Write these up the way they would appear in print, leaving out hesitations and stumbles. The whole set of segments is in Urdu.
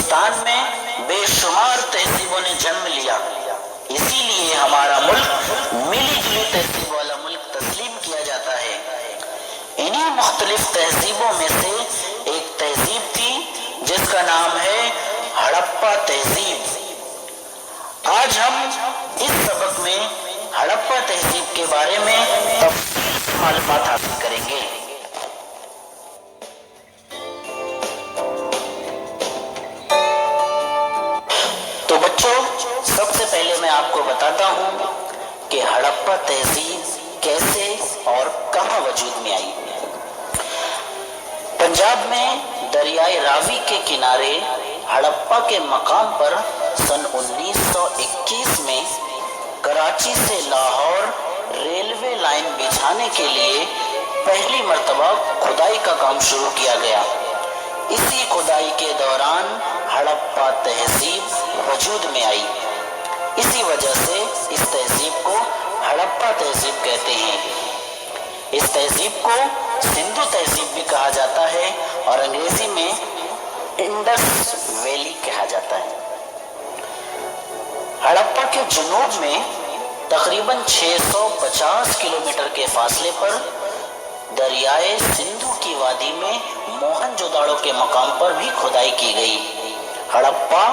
ہندوستان میں بے شمار تہذیبوں نے جنم لیا، اسی لیے ہمارا ملک ملی جلی تہذیب والا ملک تسلیم کیا جاتا ہے۔ انہی مختلف تہذیبوں میں سے ایک تہذیب تھی جس کا نام ہے ہڑپا تہذیب۔ آج ہم اس سبق میں ہڑپا تہذیب کے بارے میں تفصیل سے معلومات حاصل کریں گے۔ تو بچوں، سب سے پہلے میں آپ کو بتاتا ہوں کہ ہڑپا تہذیب کیسے اور کہاں وجود میں آئی۔ پنجاب میں دریائے راوی کے کنارے ہڑپا کے مقام پر سن 1921 میں کراچی سے لاہور ریلوے لائن بچھانے کے لیے پہلی مرتبہ کھدائی کا کام شروع کیا گیا۔ اسی کھدائی کے دوران ہڑپا تہذیب وجود میں آئی۔ اسی وجہ سے اس تہذیب کو ہڑپا تہذیب کہتے ہیں۔ اس تہذیب کو سندھو تہذیب بھی کہا جاتا ہے اور انگریزی میں انڈس ویلی کہا جاتا ہے۔ ہڑپا کے جنوب میں تقریباً 650 کلومیٹر کے فاصلے پر دریائے سندھو کی وادی میں موہن جوداڑو کے مقام پر بھی کھدائی کی گئی۔ ہڑپا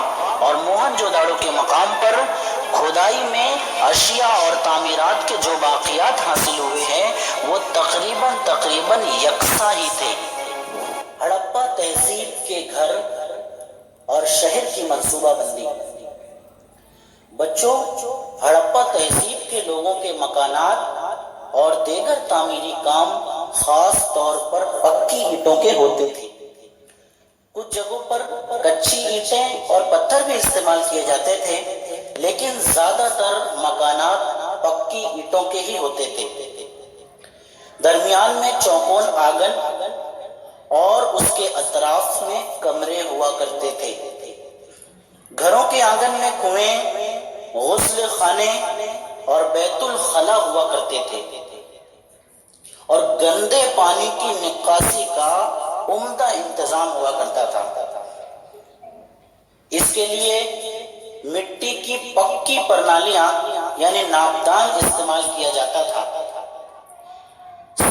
اور موہن جوداڑو کے مقام پر کھدائی میں اشیاء اور تعمیرات کے جو باقیات حاصل ہوئے ہیں وہ تقریباً یکساں ہی تھے۔ ہڑپا تہذیب کے گھر اور شہر کی منصوبہ بندی۔ بچوں، ہڑپا تہذیب کے لوگوں کے مکانات اور دیگر تعمیری کام خاص طور پر پکی اینٹوں کے ہوتے تھے۔ کچھ جگہوں پر کچی اینٹیں اور پتھر بھی استعمال کیے جاتے تھے، لیکن زیادہ تر مکانات پکی اینٹوں کے ہی ہوتے تھے۔ درمیان میں چوکون آنگن اور اس کے اطراف میں کمرے ہوا کرتے تھے۔ گھروں کے آنگن میں کنویں، غسل خانے اور بیت الخلا ہوا کرتے تھے اور گندے پانی کی نکاسی کا عمدہ انتظام ہوا کرتا تھا۔ اس کے لیے مٹی کی پکی پرنالیاں یعنی ناپدان استعمال کیا جاتا تھا۔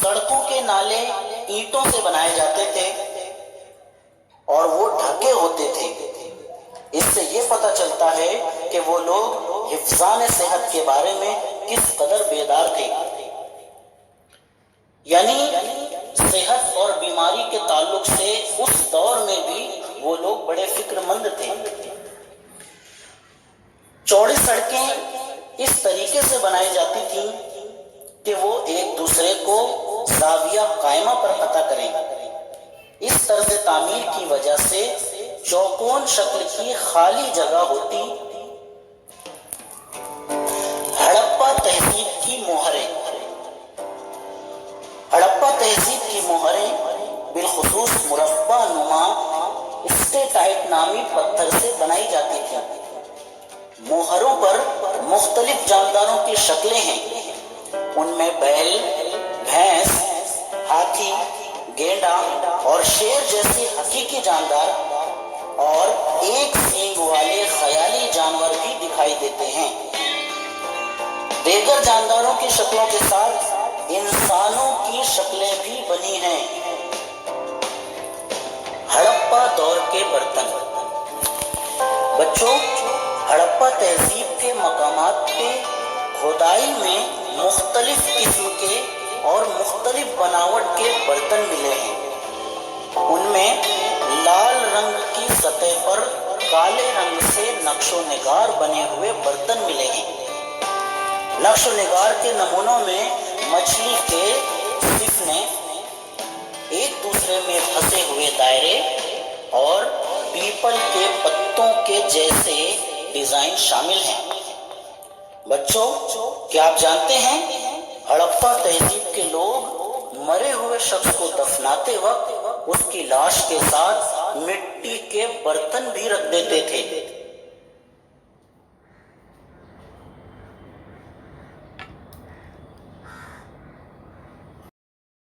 سڑکوں کے نالے اینٹوں سے بنائے جاتے تھے اور وہ ڈھکے ہوتے تھے۔ اس سے یہ پتہ چلتا ہے کہ وہ لوگ حفظان صحت کے بارے میں کس قدر بیدار تھے، یعنی صحت اور بیماری کے تعلق سے اس دور میں بھی وہ لوگ بڑے فکر مند تھے۔ چوڑی سڑکیں اس طریقے سے بنائی جاتی تھیں کہ وہ ایک دوسرے کو زاویہ قائمہ پر پتہ کریں۔ اس طرز تعمیر کی وجہ سے چوکون شکل کی خالی جگہ ہوتی۔ ہڑپا تہذیب کی مہریں۔ ہڑپا تہذیب کی مہریں بالخصوص مربع نما اسٹیٹائٹ نامی پتھر سے بنائی جاتی تھیں۔ مہروں پر مختلف جانداروں کی شکلیں ہیں، ان میں بیل، بھینس، ہاتھی، گینڈا اور شیر جیسے حقیقی جاندار اور ایک سینگ والے خیالی جانور بھی دکھائی دیتے ہیں۔ دیگر جانداروں کی شکلوں کے ساتھ انسانوں کی شکلیں بھی بنی ہیں۔ ہڑپا دور کے برتن۔ بچوں، ہڑپا تہذیب کے مقامات پہ کھدائی میں مختلف قسم کے اور مختلف بناوٹ کے برتن ملے ہیں۔ ان میں لال رنگ کی سطح پر کالے رنگ سے نقش و نگار بنے ہوئے برتن ملے ہیں۔ نقش و نگار کے نمونوں میں مچھلی کے سفنے، ایک دوسرے میں پھنسے ہوئے دائرے اور پیپل کے پتوں کے جیسے ڈیزائن شامل ہیں۔ بچوں، کیا آپ جانتے ہیں ہڑپا تہذیب کے لوگ مرے ہوئے شخص کو دفناتے وقت اس کی لاش کے ساتھ مٹی کے برتن بھی رکھ دیتے تھے۔